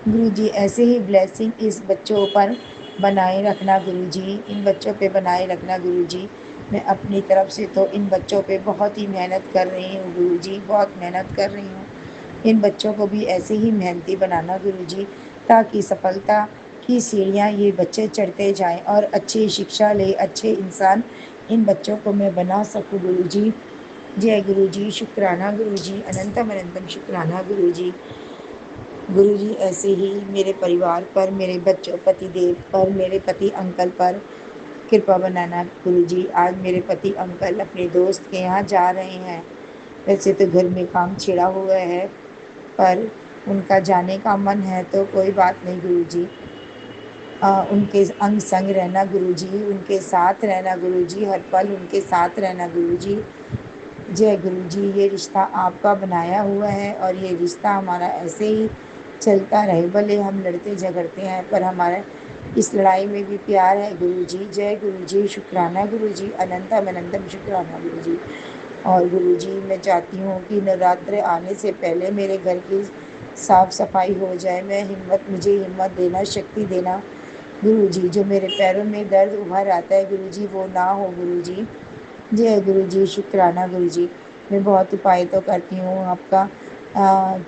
गुरुजी ऐसे ही ब्लेसिंग इस बच्चों पर बनाए रखना गुरुजी, इन बच्चों पे बनाए रखना गुरुजी। मैं अपनी तरफ से तो इन बच्चों पे बहुत ही मेहनत कर रही हूँ गुरुजी, बहुत मेहनत कर रही हूँ। इन बच्चों को भी ऐसे ही मेहनती बनाना गुरुजी, ताकि सफलता की सीढ़ियाँ ये बच्चे चढ़ते जाएं और अच्छी शिक्षा ले, अच्छे इंसान इन बच्चों को मैं बना सकूं गुरुजी। जय गुरुजी, शुक्राना गुरुजी, अनंतम अनंतम शुक्राना गुरुजी। गुरुजी ऐसे ही मेरे परिवार पर, मेरे बच्चों, पति देव पर, मेरे पति अंकल पर कृपा बनाना गुरुजी। आज मेरे पति अंकल अपने दोस्त के यहाँ जा रहे हैं। वैसे तो घर में काम छिड़ा हुआ है, पर उनका जाने का मन है तो कोई बात नहीं गुरुजी। उनके अंग संग रहना गुरुजी, उनके साथ रहना गुरुजी, हर पल उनके साथ रहना गुरुजी। जय गुरुजी, ये रिश्ता आपका बनाया हुआ है और ये रिश्ता हमारा ऐसे ही चलता रहे। भले हम लड़ते झगड़ते हैं, पर हमारा इस लड़ाई में भी प्यार है गुरुजी। जय गुरुजी, शुक्राना गुरुजी, अनंतम अनंतम शुक्राना गुरुजी। और गुरुजी मैं चाहती हूँ कि नवरात्र आने से पहले मेरे घर की साफ सफाई हो जाए। मुझे हिम्मत देना, शक्ति देना गुरुजी। जो मेरे पैरों में दर्द उभर आता है गुरुजी, वो ना हो गुरुजी। जय गुरुजी, शुक्राना गुरुजी। मैं बहुत उपाय तो करती हूँ, आपका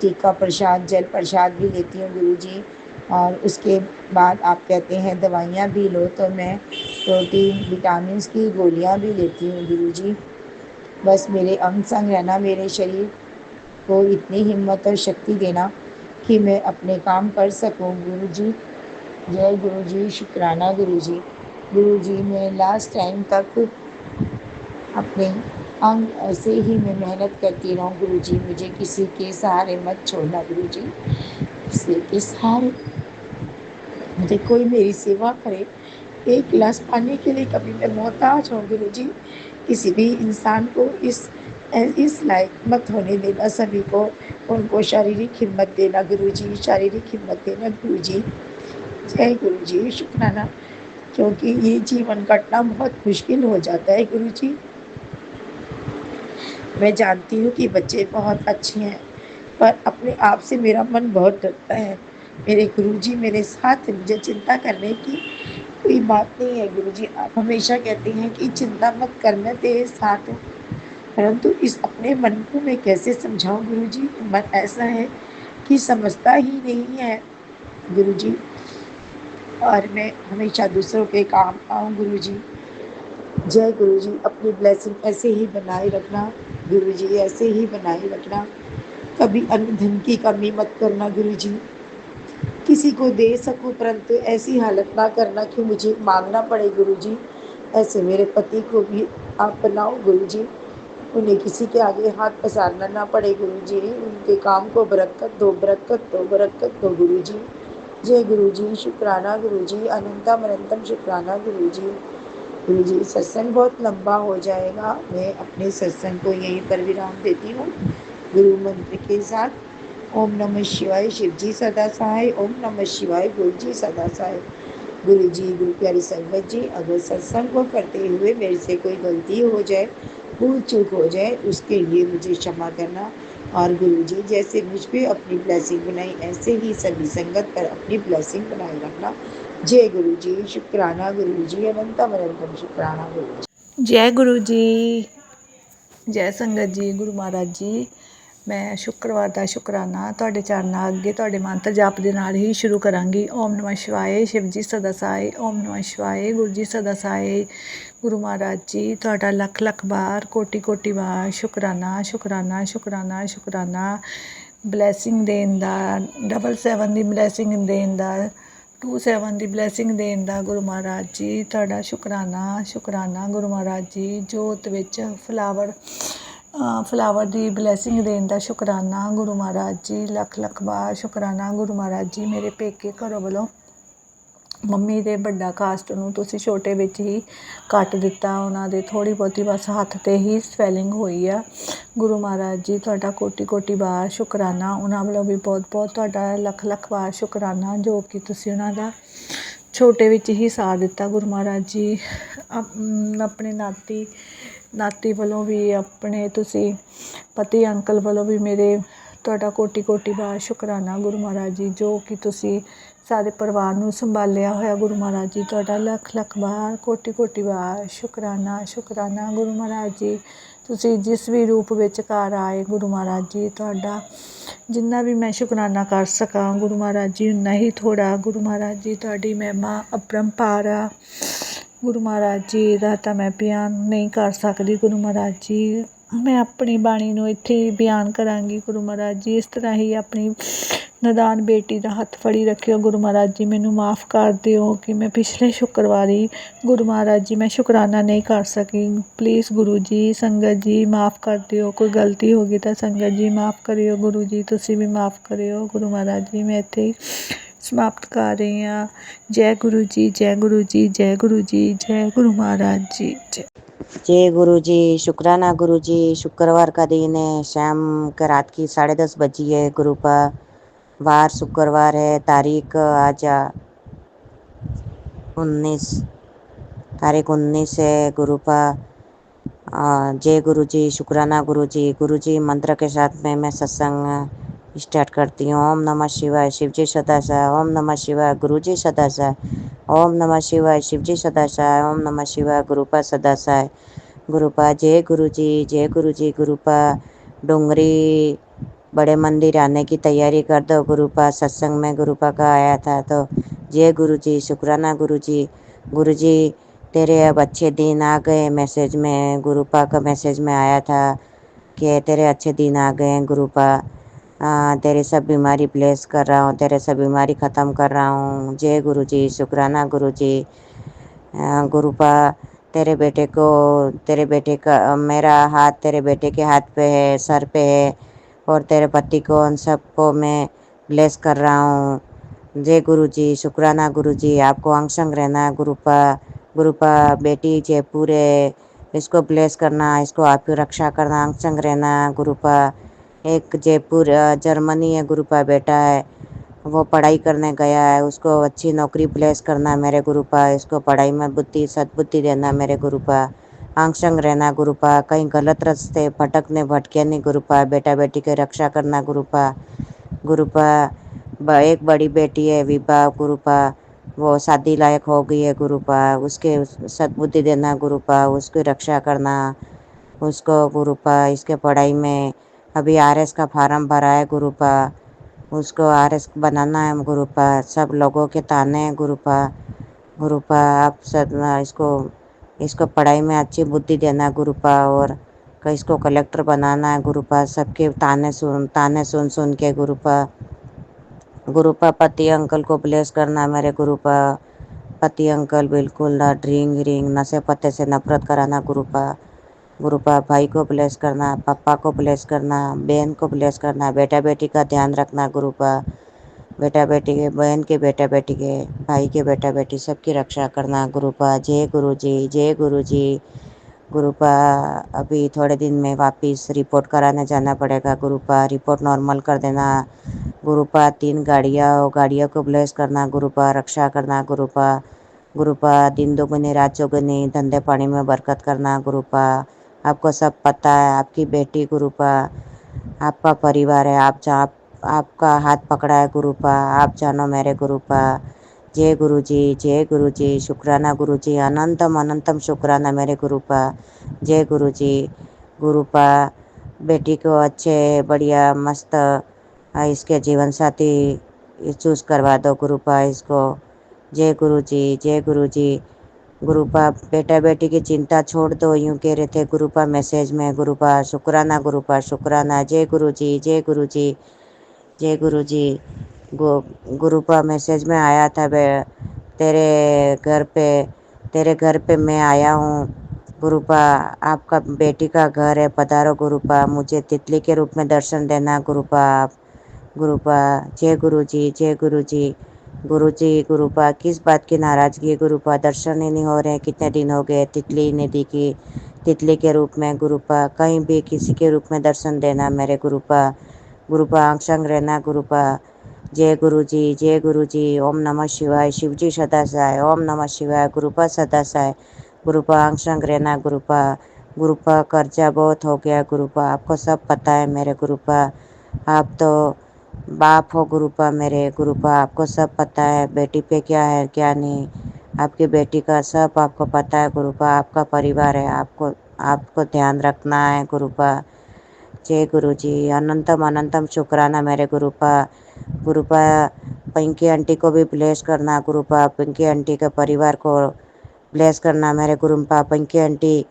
टीका प्रसाद, जल प्रसाद भी लेती हूँ गुरुजी। और उसके बाद आप कहते हैं दवाइयाँ भी लो, तो मैं प्रोटीन विटामिन्स की गोलियाँ भी लेती हूँ गुरुजी। बस मेरे अंग संग रहना, मेरे शरीर को इतनी हिम्मत और शक्ति देना कि मैं अपने काम कर सकूं गुरुजी। जय गुरुजी, शुक्राना गुरुजी। गुरुजी मैं लास्ट टाइम तक अपने अंग ऐसे ही मैं मेहनत करती रहूं गुरुजी। मुझे किसी के सहारे मत छोड़ना गुरुजी, किसी के सहारे मुझे कोई मेरी सेवा करे। एक गिलास पानी के लिए कभी मैं मोहताज हूँ गुरुजी। किसी भी इंसान को इस लायक मत होने देना, सभी को उनको शारीरिक हिम्मत देना गुरुजी, शारीरिक हिम्मत देना गुरुजी। जय गुरुजी, शुक्राना। क्योंकि ये जीवन कटना बहुत मुश्किल हो जाता है गुरुजी। मैं जानती हूँ कि बच्चे बहुत अच्छे हैं, पर अपने आप से मेरा मन बहुत डरता है। मेरे गुरुजी मेरे साथ, मुझे चिंता करने की कोई बात नहीं है गुरुजी। आप हमेशा कहते हैं कि चिंता मत कर, मैं तेरे साथ हूँ। परंतु इस अपने मन को मैं कैसे समझाऊं गुरुजी? मन ऐसा है कि समझता ही नहीं है गुरुजी। और मैं हमेशा दूसरों के काम आऊँ गुरुजी। जय गुरुजी, अपनी ब्लेसिंग ऐसे ही बनाए रखना गुरुजी, ऐसे ही बनाए रखना। कभी अन्न धन की कमी मत करना गुरुजी। किसी को दे सकूं, परंतु ऐसी हालत ना करना कि मुझे मांगना पड़े गुरुजी। ऐसे मेरे पति को भी आप बनाओ गुरुजी, उन्हें किसी के आगे हाथ पसारना ना पड़े गुरुजी। उनके काम को बरकत दो, बरकत दो, बरकत दो गुरुजी। जय गुरुजी, शुक्राना गुरुजी, अनंतम अनंतम शुक्राना गुरुजी। गुरुजी सत्संग बहुत लंबा हो जाएगा, मैं अपने सत्संग को यहीं पर विराम देती हूँ गुरु मंत्र के साथ। ओम नमः शिवाय, शिव जी सदा सहाय। ओम नमः शिवाय, गुरु जी सदा सहाय। गुरु जी, गुरु प्यारी संगत जी, अगर सत्संग को करते हुए मेरे से कोई गलती हो जाए, भूल चूक हो जाए, उसके लिए मुझे क्षमा करना। और गुरु जी जैसे मुझ पे अपनी ब्लेसिंग बनाई, ऐसे ही सभी संगत पर अपनी ब्लेसिंग बनाए रखना। जय गुरु जी, शुक्राना गुरु जी, अनंतम अनंतम शुक्राना गुरु जी। जय गुरु जी, जय संगत जी, गुरु महाराज जी। मैं शुक्रवार ਦਾ ਸ਼ੁਕਰਾਨਾ ਤੁਹਾਡੇ ਚਰਨਾਂ ਅੱਗੇ ਤੁਹਾਡੇ ਮੰਤਰ ਜਾਪ ਦੇ ਨਾਲ ਹੀ ਸ਼ੁਰੂ ਕਰਾਂਗੀ। ਓਮ ਨਮः शिवाय, शिव जी सदा सहाय। ਓਮ ਨਮः शिवाय, गुरु जी सदा सहाय। गुरु महाराज जी ਤੁਹਾਡਾ ਲੱਖ ਲੱਖ ਵਾਰ, ਕੋਟੀ ਕੋਟੀ ਵਾਰ ਸ਼ੁਕਰਾਨਾ, ਸ਼ੁਕਰਾਨਾ, ਸ਼ੁਕਰਾਨਾ, ਸ਼ੁਕਰਾਨਾ। ਬਲੈਸਿੰਗ ਦੇਣ ਦਾ, 777 ਦੀ ਬਲੈਸਿੰਗ ਦੇਣ ਦਾ, 27 ਦੀ ਬਲੈਸਿੰਗ ਦੇਣ ਦਾ ਗੁਰੂ ਮਹਾਰਾਜ ਜੀ ਤੁਹਾਡਾ ਸ਼ੁਕਰਾਨਾ, ਸ਼ੁਕਰਾਨਾ ਗੁਰੂ ਮਹਾਰਾਜ ਜੀ। ਜੋਤ ਵਿੱਚ ਫਲਾਵਰ ਦੀ ਬਲੈਸਿੰਗ ਦੇਣ ਦਾ ਸ਼ੁਕਰਾਨਾ ਗੁਰੂ ਮਹਾਰਾਜ ਜੀ, ਲੱਖ ਲੱਖ ਵਾਰ ਸ਼ੁਕਰਾਨਾ ਗੁਰੂ ਮਹਾਰਾਜ ਜੀ। ਮੇਰੇ ਪੇਕੇ ਘਰੋਂ ਵੱਲੋਂ ਮੰਮੀ ਦੇ ਵੱਡਾ ਕਾਸਟ ਨੂੰ ਤੁਸੀਂ ਛੋਟੇ ਵਿੱਚ ਹੀ ਕੱਟ ਦਿੱਤਾ, ਉਹਨਾਂ ਦੇ ਥੋੜ੍ਹੀ ਬਹੁਤੀ ਬਸ ਹੱਥ 'ਤੇ ਹੀ ਸਵੈਲਿੰਗ ਹੋਈ ਆ। ਗੁਰੂ ਮਹਾਰਾਜ ਜੀ ਤੁਹਾਡਾ ਕੋਟि ਕੋਟि ਵਾਰ ਸ਼ੁਕਰਾਨਾ, ਉਹਨਾਂ ਵੱਲੋਂ ਵੀ ਬਹੁਤ ਬਹੁਤ ਤੁਹਾਡਾ ਲੱਖ ਲੱਖ ਵਾਰ ਸ਼ੁਕਰਾਨਾ ਜੋ ਕਿ ਤੁਸੀਂ ਉਹਨਾਂ ਦਾ ਛੋਟੇ ਵਿੱਚ ਹੀ ਸਾਰ ਦਿੱਤਾ। ਗੁਰੂ ਮਹਾਰਾਜ ਜੀ ਆਪਣੇ ਨਾਤੀ ਵੱਲੋਂ ਵੀ, ਆਪਣੇ ਤੁਸੀਂ ਪਤੀ ਅੰਕਲ ਵੱਲੋਂ ਵੀ ਮੇਰੇ ਤੁਹਾਡਾ ਕੋਟि ਕੋਟि ਵਾਰ ਸ਼ੁਕਰਾਨਾ ਗੁਰੂ ਮਹਾਰਾਜ ਜੀ, ਜੋ ਕਿ ਤੁਸੀਂ ਸਾਰੇ ਪਰਿਵਾਰ ਨੂੰ ਸੰਭਾਲਿਆ ਹੋਇਆ। ਗੁਰੂ ਮਹਾਰਾਜ ਜੀ ਤੁਹਾਡਾ ਲੱਖ ਲੱਖ ਵਾਰ ਕੋਟि ਕੋਟि ਵਾਰ ਸ਼ੁਕਰਾਨਾ ਸ਼ੁਕਰਾਨਾ। ਗੁਰੂ ਮਹਾਰਾਜ ਜੀ ਤੁਸੀਂ ਜਿਸ ਵੀ ਰੂਪ ਵਿੱਚ ਘਰ ਆਏ, ਗੁਰੂ ਮਹਾਰਾਜ ਜੀ ਤੁਹਾਡਾ ਜਿੰਨਾ ਵੀ ਮੈਂ ਸ਼ੁਕਰਾਨਾ ਕਰ ਸਕਾਂ ਗੁਰੂ ਮਹਾਰਾਜ ਜੀ ਉਨਾ ਹੀ ਥੋੜ੍ਹਾ। ਗੁਰੂ ਮਹਾਰਾਜ ਜੀ ਤੁਹਾਡੀ ਮਹਿਮਾ ਅਪਰੰਪਾਰ ਆ। ਗੁਰੂ ਮਹਾਰਾਜ ਜੀ ਦਾ ਤਾਂ ਮੈਂ ਬਿਆਨ ਨਹੀਂ ਕਰ ਸਕਦੀ। ਗੁਰੂ ਮਹਾਰਾਜ ਜੀ ਮੈਂ ਆਪਣੀ ਬਾਣੀ ਨੂੰ ਇੱਥੇ ਹੀ ਬਿਆਨ ਕਰਾਂਗੀ। ਗੁਰੂ ਮਹਾਰਾਜ ਜੀ ਇਸ ਤਰ੍ਹਾਂ ਹੀ ਆਪਣੀ ਨਦਾਨ ਬੇਟੀ ਦਾ ਹੱਥ ਫੜੀ ਰੱਖਿਓ। ਗੁਰੂ ਮਹਾਰਾਜ ਜੀ ਮੈਨੂੰ ਮਾफ़ ਕਰ ਦਿਓ ਕਿ ਮੈਂ ਪਿਛਲੇ ਸ਼ੁੱਕਰਵਾਰੀ ਗੁਰੂ ਮਹਾਰਾਜ ਜੀ ਮੈਂ ਸ਼ੁਕਰਾਨਾ ਨਹੀਂ ਕਰ ਸਕੀ। ਪਲੀਜ਼ ਗੁਰੂ ਜੀ, ਸੰਗਤ ਜੀ ਮਾफ़ ਕਰ ਦਿਓ। ਕੋਈ ਗਲਤੀ ਹੋ ਗਈ ਤਾਂ ਸੰਗਤ ਜੀ ਮਾफ़ ਕਰਿਓ। ਗੁਰੂ ਜੀ ਤੁਸੀਂ ਵੀ ਮਾफ़ ਕਰਿਓ। ਗੁਰੂ ਮਹਾਰਾਜ ਜੀ ਮੈਂ ਇੱਥੇ ਹੀ ਸਮਾਪਤ ਕਰ ਰਹੀ ਹਾਂ। ਜੈ ਗੁਰੂ ਜੀ, ਜੈ ਗੁਰੂ ਜੀ, ਜੈ ਗੁਰੂ ਜੀ, जय गुरु महाराज जी। जय गुरु जी। शुक्राना गुरु जी। शुक्रवार का दिन है, शाम के रात की 10:30 बजी है। गुरु का वार शुक्रवार है। तारीख आज 19 है। गुरु का जय गुरु जी। शुक्राना गुरु जी। गुरु जी मंत्र के साथ में मैं सत्संग स्टार्ट करती हूँ। ओम नमः शिवाय, शिव जी सदा सहाय। ओम नमः शिवाय, गुरु जी सदा सहाय। ओम नमः शिवाय, शिव जी सदा सहाय। ओम नमः शिवाय, गुरुपा सदा सहाय। गुरुपा जय गुरु जी, जय गुरु जी। गुरुपा डोंगरी बड़े मंदिर आने की तैयारी कर दो। गुरुपा सत्संग में गुरुपा का आया था तो जय गुरु जी। शुक्राना गुरु जी। गुरु जी तेरे अब अच्छे दिन आ गए। मैसेज में गुरुपा का मैसेज में आया था कि तेरे अच्छे दिन आ गए गुरुपा। तेरी सब बीमारी ब्लेस कर रहा हूँ, तेरे सब बीमारी ख़त्म कर रहा हूँ। जय गुरु जी। शुक्राना गुरु जी। गुरुपा तेरे बेटे का मेरा हाथ तेरे बेटे के हाथ पे है, सर पे है, और तेरे पति को उन सबको मैं ब्लेस कर रहा हूँ। जय गुरु जी। शुक्राना गुरु जी। आपको अंशंग रहना गुरुपा। गुरुपा बेटी जयपुर है, इसको ब्लेस करना, इसको आप ही रक्षा करना, अंशंग रहना गुरुपा। एक जयपुर जर्मनी है गुरुपा बेटा है, वो पढ़ाई करने गया है, उसको अच्छी नौकरी ब्लेस करना मेरे गुरुपा। इसको पढ़ाई में बुद्धि सद्बुद्धि देना मेरे गुरुपा। अंशंग रहना गुरुपा। कहीं गलत रास्ते भटके नहीं गुरुपा। बेटा बेटी की रक्षा करना गुरुपा। गुरुपा एक बड़ी बेटी है विभा गुरुपा, वो शादी लायक हो गई है गुरुपा। उसके सद्बुद्धि देना गुरुपा, उसकी रक्षा करना उसको गुरुपा। इसके पढ़ाई में अभी आरएस का फार्म भरा है गुरुपा, उसको आरएस बनाना है गुरुपा। सब लोगों के ताने हैं गुरुपा। गुरुपा आप सब इसको पढ़ाई में अच्छी बुद्धि देना गुरुपा, और इसको कलेक्टर बनाना है गुरुपा। सबके ताने सुन के गुरुपा। गुरुपा पति अंकल को ब्लेस करना मेरे गुरुपा। पति अंकल बिल्कुल ड्रिंक नशे पत्ते से नफरत कराना गुरुपा। गुरुपा भाई को ब्लेस करना, पापा को ब्लेस करना, बहन को ब्लेस करना, बेटा बेटी का ध्यान रखना गुरुपा। बेटा बेटी के, बहन के बेटा बेटी के, भाई के बेटा बेटी सबकी रक्षा करना गुरुपा। जय गुरु जी, जय गुरु जी। गुरुपा अभी थोड़े दिन में वापस रिपोर्ट कराने जाना पड़ेगा गुरुपा। रिपोर्ट नॉर्मल कर देना गुरुपा। 3 गाड़ियों को ब्लेस करना गुरुपा, रक्षा करना गुरुपा। गुरुपा दिन दोगुनी रात चौगुनी धंधे पानी में बरकत करना गुरुपा। आपको सब पता है, आपकी बेटी गुरुपा, आपका परिवार है, आपका हाथ पकड़ा है गुरुपा, आप जानो मेरे गुरुपा। जय गुरु जी, जय गुरु जी। शुक्राना गुरु जी। अनंतम अनंतम शुक्राना मेरे गुरुपा। जय गुरु जी। गुरुपा बेटी को अच्छे बढ़िया मस्त इसके जीवन साथी चूज़ करवा दो गुरुपा इसको। जय गुरु जी, जय गुरु जी। गुरुपा बेटा बेटी की चिंता छोड़ दो, यूँ कह रहे थे गुरुपा मैसेज में गुरुपा। शुक्राना गुरुपा, शुक्राना। जय गुरु जी, जय गुरु जी, जय गुरु जी। गुरुपा मैसेज में आया था तेरे घर पे मैं आया हूँ गुरुपा। आपका बेटी का घर है, पधारो गुरुपा। मुझे तितली के रूप में दर्शन देना गुरुपा। गुरुपा जय गुरु जी, जय गुरु जी। गुरुजी गुरुपा किस बात की नाराज़गी है गुरुपा, दर्शन ही नहीं हो रहे हैं, कितने दिन हो गए, तितली ही नहीं दिखी, तितली के रूप में गुरुपा, कहीं भी किसी के रूप में दर्शन देना मेरे गुरुपा, गुरुपा आंख संग रहना गुरुपा। जय गुरुजी, ओम नमः शिवाय, शिवजी सदा सहाय, ओम नमः शिवाय, गुरुपा सदा सहाय, गुरुपा आंख संग रहना गुरुपा। गुरुपा कर्जा बहुत हो गया गुरुपा, आपको सब पता है मेरे गुरुपा, आप तो बाप हो गुरुपा मेरे गुरुपा, आपको सब पता है बेटी पे क्या है क्या नहीं, आपकी बेटी का सब आपको पता है गुरुपा, आपका परिवार है, आपको ध्यान रखना है गुरुपा। जय गुरुजी, अनंतम अनंतम शुक्राना मेरे गुरुपा। गुरुपा पिंकी आंटी को भी ब्लेस करना गुरुपा, पिंकी आंटी के परिवार को ब्लेस करना मेरे गुरुपा। पिंकी आंटी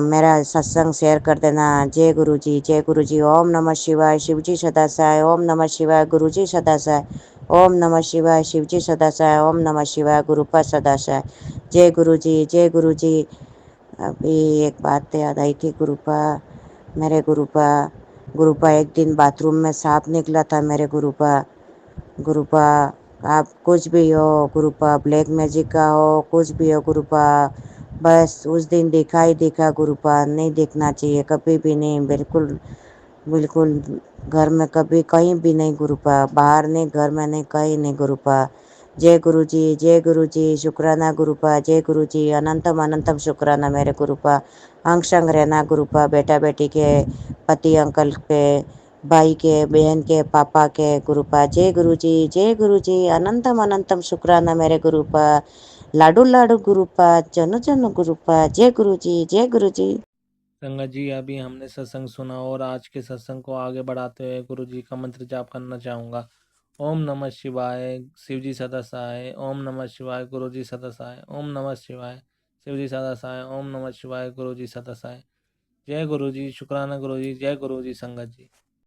मेरा सत्संग शेयर कर देना। जय गुरुजी, ओम नमः शिवाय, शिवजी सदा सहाय, ओम नमः शिवाय, गुरुजी सदा सहाय, ओम नमः शिवाय, शिवजी सदा सहाय, ओम नमः शिवाय, गुरुपा सदा सहाय। जय गुरुजी। अभी एक बात याद आई थी गुरुपा, मेरे गुरुपा, गुरुपा एक दिन बाथरूम में सांप निकला था मेरे गुरुपा। गुरुपा आप कुछ भी हो गुरुपा, ब्लैक मैजिक का हो कुछ भी हो गुरुपा, बस उस दिन दिखा गुरुपा, नहीं दिखना चाहिए कभी भी नहीं, बिल्कुल बिल्कुल घर में कभी कहीं भी नहीं गुरुपा, बाहर नहीं घर में नहीं कहीं नहीं गुरुपा। जय गुरुजी, शुक्राना गुरुपा, जय गुरुजी, अनंतम अनंतम शुक्राना मेरे गुरुपा। अंग संग रहना गुरुपा, बेटा बेटी के पति अंकल पे, भाई के बहन के पापा के गुरुपा। जय गुरुजी, अनंतम अनंतम शुक्राना मेरे गुरुपा। लाडू लाडू गुरुपा, जनु जनु गुरुपा। जय गुरुजी। संगत जी, अभी हमने सत्संग सुना और आज के सत्संग को आगे बढ़ाते हुए गुरु जी का मंत्र जाप करना चाहूँगा। ओम नमः शिवाय, शिवजी सदा सहाय, ओम नमः शिवाय, गुरु जी सदा सहाय, ओम नमः शिवाय, शिवजी सदा सहाय, ओम नमः शिवाय, गुरु जी सदा सहाय। जय गुरु जी, शुक्राना गुरु जी, जय गुरु जी संगत जी।